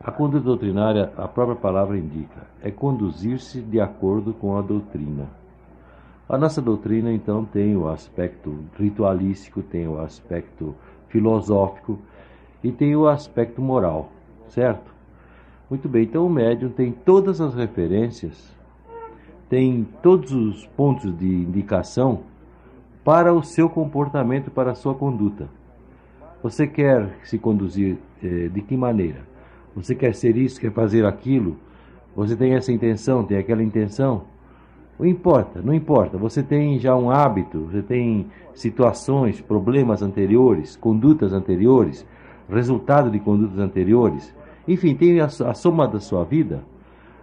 A conduta doutrinária, a própria palavra indica, é conduzir-se de acordo com a doutrina. A nossa doutrina, então, tem o aspecto ritualístico, tem o aspecto filosófico e tem o aspecto moral, certo? Muito bem, então o médium tem todas as referências, tem todos os pontos de indicação para o seu comportamento, para a sua conduta. Você quer se conduzir de que maneira? Você quer ser isso, quer fazer aquilo? Você tem essa intenção, tem aquela intenção? Não importa, não importa. Você tem já um hábito, você tem situações, problemas anteriores, condutas anteriores, resultado de condutas anteriores. Enfim, tem a soma da sua vida.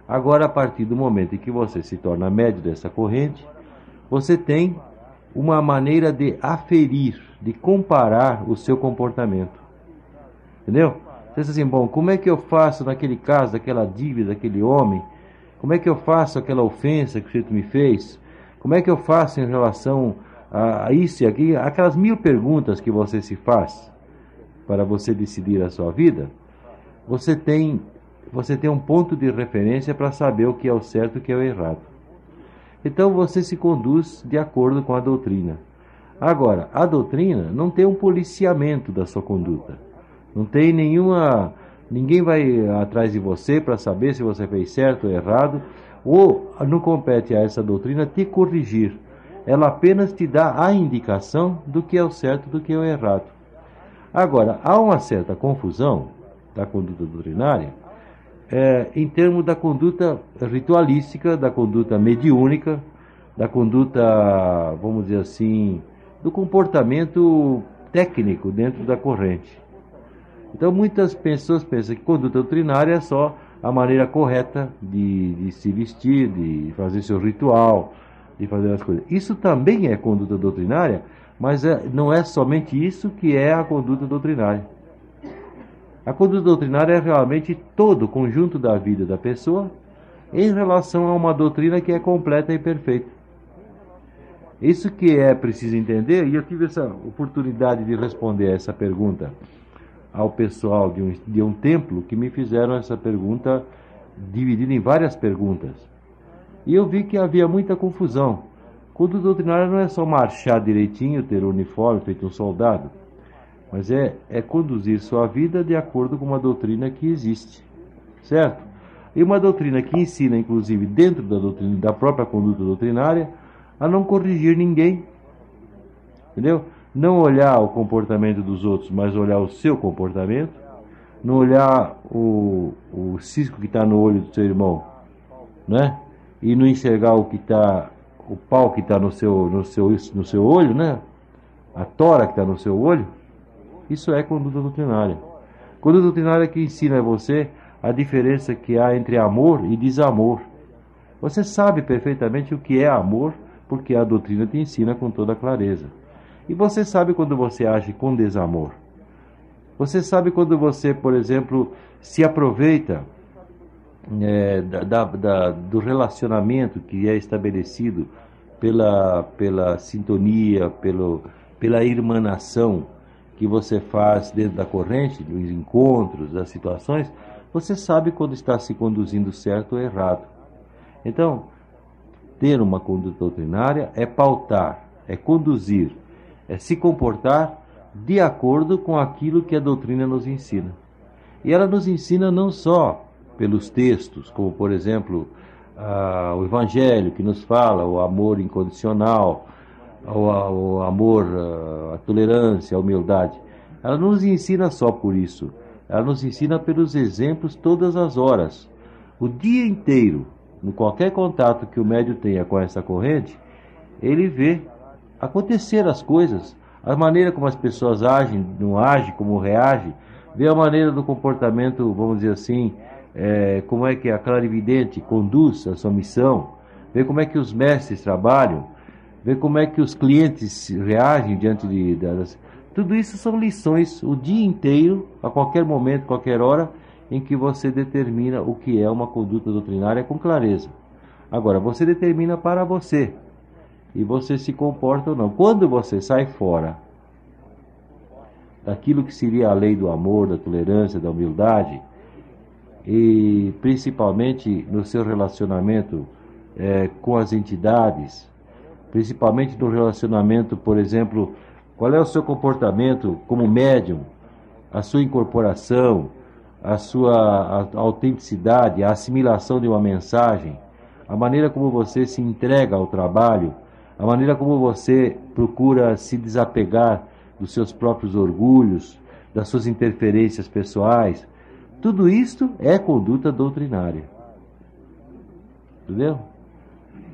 Agora, a partir do momento em que você se torna médio dessa corrente, você tem uma maneira de aferir, de comparar o seu comportamento. Entendeu? Você diz assim, bom, como é que eu faço naquele caso, daquela dívida, daquele homem? Como é que eu faço aquela ofensa que o sujeito me fez? Como é que eu faço em relação a isso e aqui? Aquelas 1000 perguntas que você se faz para você decidir a sua vida, você tem um ponto de referência para saber o que é o certo e o que é o errado. Então você se conduz de acordo com a doutrina. Agora, a doutrina não tem um policiamento da sua conduta. Não tem nenhuma... Ninguém vai atrás de você para saber se você fez certo ou errado, ou não compete a essa doutrina te corrigir. Ela apenas te dá a indicação do que é o certo e do que é o errado. Agora, há uma certa confusão da conduta doutrinária em termos da conduta ritualística, da conduta mediúnica, da conduta, vamos dizer assim, do comportamento técnico dentro da corrente. Então muitas pessoas pensam que conduta doutrinária é só a maneira correta de se vestir, de fazer seu ritual, de fazer as coisas. Isso também é conduta doutrinária, mas não é somente isso que é a conduta doutrinária. A conduta doutrinária é realmente todo o conjunto da vida da pessoa em relação a uma doutrina que é completa e perfeita. Isso que é preciso entender, e eu tive essa oportunidade de responder essa pergunta ao pessoal de um templo que me fizeram essa pergunta dividida em várias perguntas. E eu vi que havia muita confusão. Conduta doutrinária não é só marchar direitinho, ter o uniforme feito um soldado, mas é conduzir sua vida de acordo com uma doutrina que existe, certo? E uma doutrina que ensina, inclusive dentro da doutrina, da própria conduta doutrinária, a não corrigir ninguém, entendeu? Não olhar o comportamento dos outros, mas olhar o seu comportamento. Não olhar o cisco que está no olho do seu irmão, né? E não enxergar o pau que está no seu olho, né? A tora que está no seu olho. Isso é conduta doutrinária. Conduta doutrinária que ensina a você a diferença que há entre amor e desamor. Você sabe perfeitamente o que é amor, porque a doutrina te ensina com toda clareza. E você sabe quando você age com desamor. Você sabe quando você, por exemplo, se aproveita do relacionamento que é estabelecido pela sintonia, pela irmanação que você faz dentro da corrente, dos encontros, das situações. Você sabe quando está se conduzindo certo ou errado. Então, ter uma conduta doutrinária é pautar, é conduzir, é se comportar de acordo com aquilo que a doutrina nos ensina. E ela nos ensina não só pelos textos, como por exemplo o Evangelho, que nos fala o amor incondicional, o amor, a tolerância, a humildade. Ela não nos ensina só por isso. Ela nos ensina pelos exemplos todas as horas. O dia inteiro, em qualquer contato que o médium tenha com essa corrente, ele vê acontecer as coisas, a maneira como as pessoas agem, não agem, como reagem, vê a maneira do comportamento, vamos dizer assim, como é que a clarividente conduz a sua missão, vê como é que os mestres trabalham, vê como é que os clientes reagem diante das... Tudo isso são lições o dia inteiro, a qualquer momento, qualquer hora, em que você determina o que é uma conduta doutrinária com clareza. Agora, você determina para você, e você se comporta ou não. Quando você sai fora daquilo que seria a lei do amor, da tolerância, da humildade, e principalmente no seu relacionamento com as entidades, principalmente no relacionamento, por exemplo, qual é o seu comportamento como médium, a sua incorporação, a sua autenticidade, a assimilação de uma mensagem, a maneira como você se entrega ao trabalho, a maneira como você procura se desapegar dos seus próprios orgulhos, das suas interferências pessoais. Tudo isto é conduta doutrinária. Entendeu?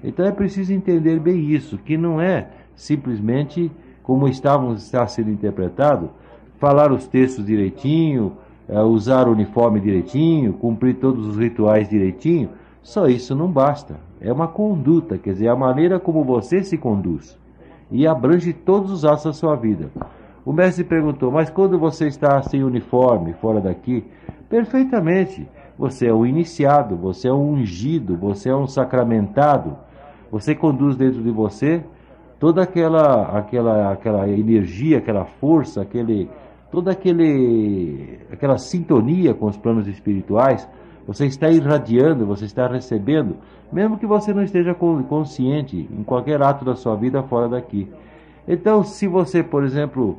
Então é preciso entender bem isso, que não é simplesmente como está sendo interpretado, falar os textos direitinho, usar o uniforme direitinho, cumprir todos os rituais direitinho. Só isso não basta. É uma conduta, quer dizer, a maneira como você se conduz. E abrange todos os atos da sua vida. O mestre perguntou, mas quando você está sem uniforme, fora daqui? Perfeitamente. Você é um iniciado, você é um ungido, você é um sacramentado. Você conduz dentro de você toda aquela energia, aquela força, aquela sintonia com os planos espirituais. Você está irradiando, você está recebendo, mesmo que você não esteja consciente em qualquer ato da sua vida fora daqui. Então, se você, por exemplo,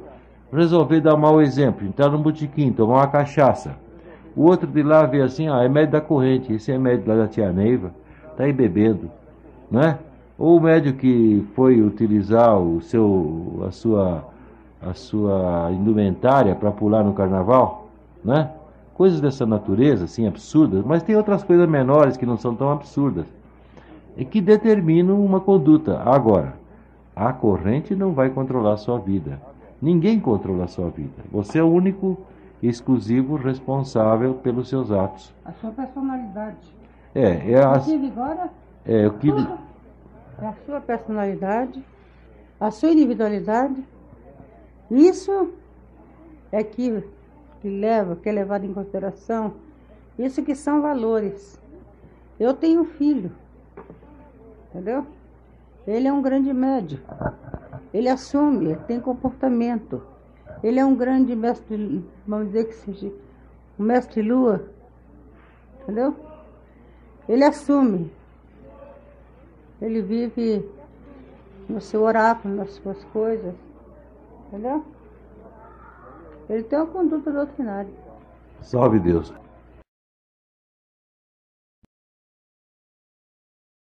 resolver dar um mau exemplo, entrar num botequim, tomar uma cachaça, o outro de lá vê assim, é médio da corrente, esse é médio lá da tia Neiva, está aí bebendo, não é? Ou o médio que foi utilizar a sua indumentária para pular no carnaval, né? Coisas dessa natureza, assim, absurdas, mas tem outras coisas menores que não são tão absurdas, e que determinam uma conduta. Agora, a corrente não vai controlar a sua vida. Ninguém controla a sua vida. Você é o único e exclusivo responsável pelos seus atos. A sua personalidade. Agora? O que... É a sua personalidade, a sua individualidade. Isso é que é levado em consideração. Isso que são valores. Eu tenho um filho, entendeu? Ele é um grande médium. Ele assume, ele tem comportamento. Ele é um grande mestre, vamos dizer que seja um mestre lua, entendeu? Ele assume. Ele vive no seu oráculo, nas suas coisas, entendeu? Ele tem uma conduta doutrinária. Salve Deus.